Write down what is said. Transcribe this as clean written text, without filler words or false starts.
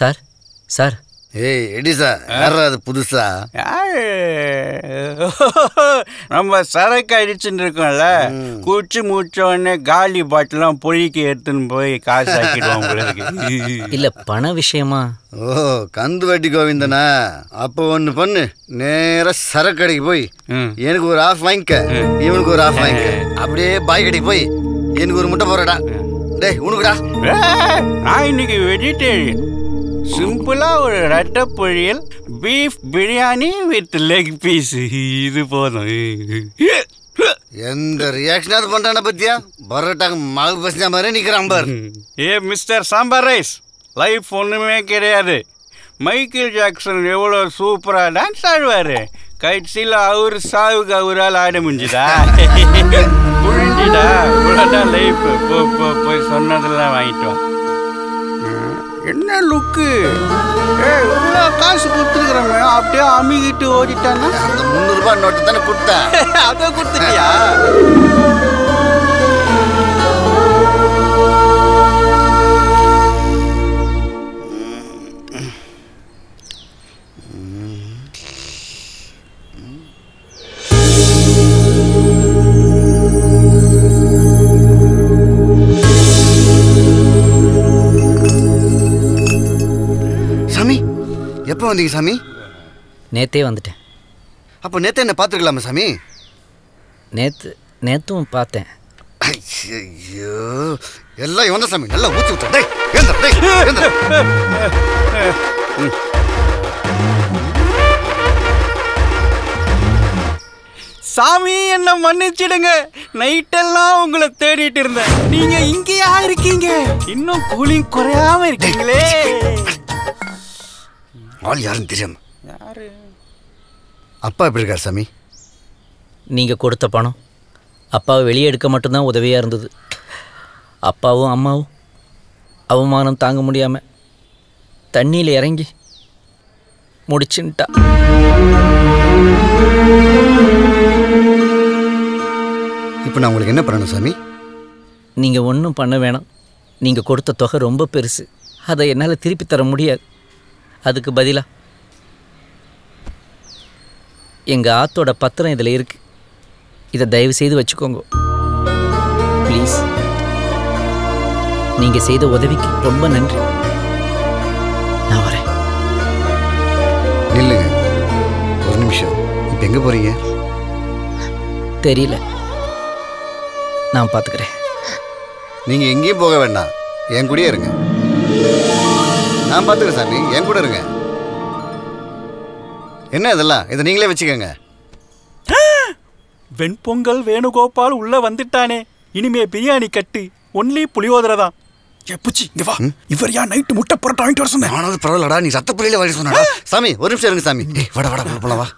Sir sir. ஏய் எடிசா, யாரா அது புதுசா? நம்ம சரக்கு அடிச்சுட்டு இருக்கோம்ல, குச்சி மூச்ச உடனே காலி பாட்டிலாம் பொழிக்கு எடுத்துன்னு போய் காசு ஆக்கிடுவோம் உங்களுக்கு. இல்ல பண விஷயமா? ஓ கந்து வட்டி கோவிந்தனா? அப்போ ஒன்று பண்ணு, நேராக சரக்கு கடைக்கு போய் எனக்கு ஒரு ஆஃப் வாங்கிக்க, இவனுக்கு ஒரு ஆஃப் வாங்கிக்க. அப்படியே பாய் கடைக்கு போய் எனக்கு ஒரு முட்டை போறடா. டேய் உனக்குடா. நான் இன்னைக்கு வெஜிடேரியன். சிம்பிளா ஒரு ரட்டை பொரியல், beef biryani with leg piece, இது போதும். எந்த ரியாக்ஷனாவது பண்றான பத்தியா? பரோட்டாங்க மாவு பசிஞ்ச மாதிரி நிக்கிறான் பார். ஏ மிஸ்டர் சாம்பார் ரைஸ், லைஃப் ஒண்ணுமே கிடையாது. மைக்கேல் ஜாக்சன் எவ்வளோ சூப்பரா டான்ஸ் ஆடுவாரு, கட்சியில் அவரு சாவுக்கு அவரால் ஆட முடிஞ்சுதா? புரிஞ்சுடா, இவ்வளோதான் லைஃப். போய் சொன்னதெல்லாம் வாங்கிட்டோம். என்ன லுக்கு? இவ்வளோ காசு கொடுத்துருக்குறோமே, அப்படியே அமிக்கிட்டு ஓடிட்டானா? அந்த 300 ரூபாய் நோட்டு தானே கொடுத்தேன், அதை கொடுத்துட்டியா? எப்போ வந்தீங்க சாமி? நேத்தே வந்துட்டேன். அப்போ நேற்று என்ன பார்த்துருக்கலாமா சாமி? நேற்றும் பார்த்தேன். ஐயோ எல்லாம் இவன் தான் சாமி, நல்லா ஊற்றி விட்டேன். சாமி என்ன மன்னிச்சிடுங்க, நைட்டெல்லாம் உங்களை தேடிட்டு இருந்தேன். நீங்க இங்கேயா இருக்கீங்க? இன்னும் கூலிங் குறையாம இருக்கீங்களே. ஆள் யாருன்னு தெரியாம. யாரு? அப்பா எப்படி இருக்கார் சாமி? நீங்கள் கொடுத்த பணம் அப்பாவை வெளியே எடுக்க மட்டும்தான் உதவியாக இருந்தது. அப்பாவும் அம்மாவும் அவமானம் தாங்க முடியாமல் தண்ணியில் இறங்கி முடிச்சுட்டா. இப்போ நான் உங்களுக்கு என்ன பண்ணணும் சாமி? நீங்கள் ஒன்றும் பண்ண வேணாம். நீங்கள் கொடுத்த தொகை ரொம்ப பெருசு, அதை என்னால் திருப்பி தர முடியாது. அதுக்கு பதிலாக எங்கள் ஆத்தோட பத்திரம் இதில் இருக்குது. இதை தயவு செய்து வச்சுக்கோங்க ப்ளீஸ். நீங்கள் செய்த உதவிக்கு ரொம்ப நன்றி. நான் வரேன். இல்லைங்க, ஒரு நிமிஷம். இப்போ எங்கே போகிறீங்க? தெரியல, நான் பார்த்துக்கிறேன். நீங்கள் எங்கேயும் போக வேண்டாம், என் கூடயே இருங்க. நான் பார்த்துக்கிறேன் சாமி, என் கூட இருங்க. என்ன இதெல்லாம்? இதை நீங்களே வச்சுக்கோங்க. வெண்பொங்கல் வேணுகோபால் உள்ள வந்துட்டானே, இனிமே பிரியாணி கட்டு, ஒன்லி புளியோதரை தான். புச்சி இங்க வா. இவர் யா நைட்டு முட்டை பரோட்டா வாங்கிட்டு வர சொன்னேன். ஆனாவது பரவாயில்லடா, நீ ரத்த புள்ளியில வாங்கி சொன்னா. சாமி ஒரு நிமிஷம் இருங்க சாமி. வாடா போலாம் வா.